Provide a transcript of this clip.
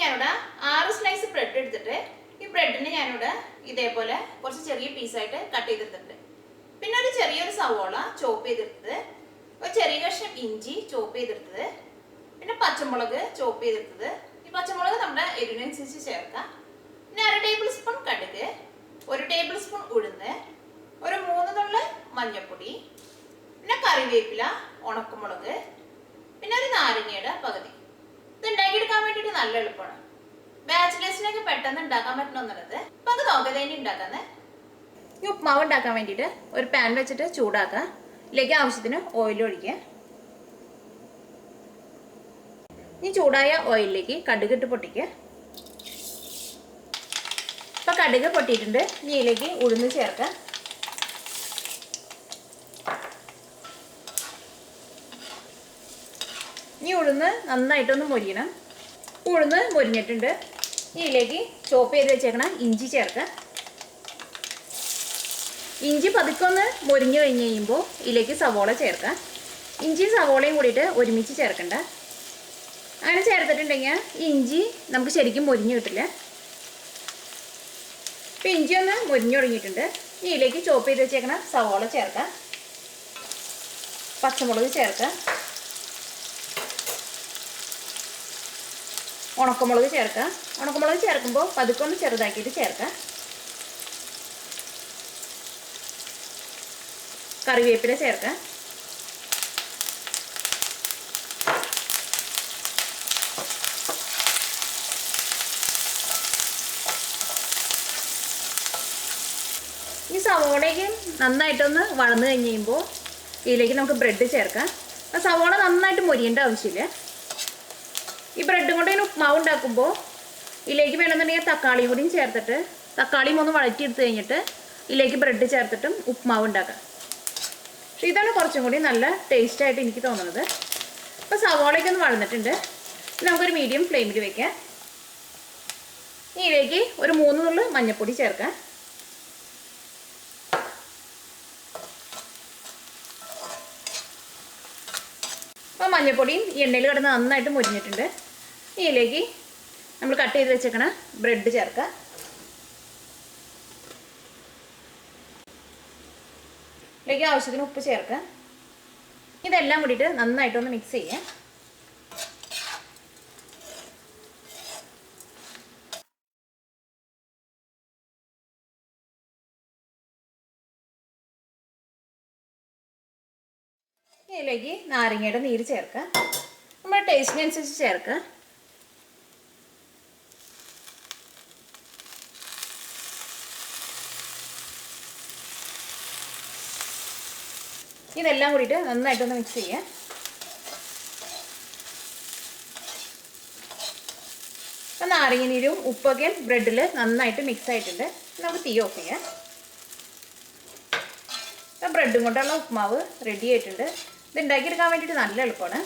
ഞാനിവിടെ 6 slice bread എടുത്തിട്ട് ഈ ബ്രെഡിനെ ഞാനിവിടെ ഇതേപോലെ കുറച്ച് ചെറിയ പീസായിട്ട് കട്ട് ചെയ്തെടുത്തിട്ടുണ്ട്. പിന്നെ ഒരു ചെറിയൊരു സവോള ചോപ്പ് ചെയ്തെടുത്തത്, ഒരു ചെറിയ കഷ്ണം ഇഞ്ചി ചോപ്പ് ചെയ്തെടുത്തത്, പിന്നെ പച്ചമുളക് ചോപ്പ് ചെയ്തെടുത്തത്. ഈ പച്ചമുളക് നമ്മുടെ എരിവിനനുസരിച്ച് ചേർക്കാം. പിന്നെ 1/2 ടേബിൾ സ്പൂൺ കടുക്, 1 ടേബിൾ സ്പൂൺ ഉഴുന്ന്, ഒരു 3 നുള്ള് മഞ്ഞൾപ്പൊടി, പിന്നെ കറിവേപ്പില, ഉണക്കമുളക്, പിന്നെ ഒരു നാരങ്ങയുടെ പകുതി. ഇത് ഉണ്ടാക്കിയെടുക്കാൻ വേണ്ടിയിട്ട് നല്ല എളുപ്പമാണ്. ബാച്ചിലേഴ്സിനൊക്കെ പെട്ടെന്ന് ഉണ്ടാക്കാൻ പറ്റുന്ന ഒന്നുള്ളത്. അപ്പൊ അത് നോക്കാതെ തന്നെ ഉണ്ടാക്കാന്ന്. ഈ ഉപ്മാവ് ഉണ്ടാക്കാൻ വേണ്ടിയിട്ട് ഒരു പാൻ വെച്ചിട്ട് ചൂടാക്കുക. ഇതിലേക്ക് ആവശ്യത്തിന് ഓയിൽ ഒഴിക്കുക. ഈ ചൂടായ ഓയിലിലേക്ക് കടുക് ഇട്ട് പൊട്ടിക്കുക. ഇപ്പൊ കടുക് പൊട്ടിയിട്ടുണ്ട്. ഇനി ഇതിലേക്ക് ഉഴുന്ന് ചേർക്കുക. ഈ ഉഴുന്ന് നന്നായിട്ടൊന്ന് മൊരിയണം. ഉഴുന്ന് മൊരിഞ്ഞിട്ടുണ്ട്. ഇതിലേക്ക് ചോപ്പ് ചെയ്ത് വെച്ചേക്കണം ഇഞ്ചി ചേർക്കുക. ഇഞ്ചി പതുക്കെ ഒന്ന് മൊരിഞ്ഞു കഴിഞ്ഞ് കഴിയുമ്പോൾ ഇതിലേക്ക് സവോള ചേർക്കാം. ഇഞ്ചിയും സവോളയും കൂടിയിട്ട് ഒരുമിച്ച് ചേർക്കണ്ട. അങ്ങനെ ചേർത്തിട്ടുണ്ടെങ്കിൽ ഈ ഇഞ്ചി നമുക്ക് ശരിക്കും മൊരിഞ്ഞു കിട്ടില്ല. ഇപ്പം ഇഞ്ചി ഒന്ന് മൊരിഞ്ഞു തുടങ്ങിയിട്ടുണ്ട്. ഇതിലേക്ക് ചോപ്പ് ചെയ്ത് വെച്ചേക്കണം സവോള ചേർക്കാം. പച്ചമുളക് ചേർക്കാം. ഉണക്കമുളക് ചേർക്കാം. ഉണക്കമുളക് ചേർക്കുമ്പോൾ പതുക്കെ ഒന്ന് ചെറുതാക്കിയിട്ട് ചേർക്കാം. കറിവേപ്പില ചേർക്കാം. ഈ സവോളയ്ക്ക് നന്നായിട്ടൊന്ന് വളർന്നു കഴിഞ്ഞ് കഴിയുമ്പോൾ ഇതിലേക്ക് നമുക്ക് ബ്രെഡ് ചേർക്കാം. ആ സവോള നന്നായിട്ട് മൊരിയേണ്ട ആവശ്യമില്ല. ഈ ബ്രെഡും കൊണ്ട് ഇതിന് ഉപ്മാവ് ഉണ്ടാക്കുമ്പോൾ ഇതിലേക്ക് വേണമെന്നുണ്ടെങ്കിൽ തക്കാളിയും കൂടിയും ചേർത്തിട്ട് തക്കാളിയും ഒന്ന് വഴറ്റിയെടുത്ത് കഴിഞ്ഞിട്ട് ഇതിലേക്ക് ബ്രെഡ് ചേർത്തിട്ടും ഉപ്മാവ് ഉണ്ടാക്കാം. പക്ഷേ ഇതാണ് കുറച്ചും കൂടി നല്ല ടേസ്റ്റായിട്ട് എനിക്ക് തോന്നുന്നത്. അപ്പോൾ സവോളയൊക്കെ ഒന്ന് വളർന്നിട്ടുണ്ട്. നമുക്കൊരു മീഡിയം ഫ്ലെയിമിൽ വെക്കാം. ഇതിലേക്ക് ഒരു 3 നുള്ള് മഞ്ഞൾപ്പൊടി ചേർക്കാം. അപ്പോൾ മഞ്ഞൾപ്പൊടിയും ഈ എണ്ണയിൽ കിടന്ന് നന്നായിട്ട് മൊരിഞ്ഞിട്ടുണ്ട്. ഇതിലേക്ക് നമ്മൾ കട്ട് ചെയ്ത് വെച്ചേക്കണ ബ്രെഡ് ചേർക്കാം. ഇതിലേക്ക് ആവശ്യത്തിന് ഉപ്പ് ചേർക്കാം. ഇതെല്ലാം കൂടിയിട്ട് നന്നായിട്ടൊന്ന് മിക്സ് ചെയ്യാം. ഇതിലേക്ക് നാരങ്ങയുടെ നീര് ചേർക്കാം. നമ്മുടെ ടേസ്റ്റിനനുസരിച്ച് ചേർക്കാം. ഇതെല്ലാം കൂടിയിട്ട് നന്നായിട്ടൊന്ന് മിക്സ് ചെയ്യാം. അപ്പം നാരങ്ങ നീരും ഉപ്പൊക്കെ ബ്രെഡിൽ നന്നായിട്ട് മിക്സ് ആയിട്ടുണ്ട്. നമുക്ക് തീ ഓഫ് ചെയ്യാം. അപ്പം ബ്രെഡും കൊണ്ടുള്ള ഉപ്മാവ് റെഡി ആയിട്ടുണ്ട്. ഇത് ഉണ്ടാക്കിയെടുക്കാൻ വേണ്ടിയിട്ട് നല്ല എളുപ്പമാണ്.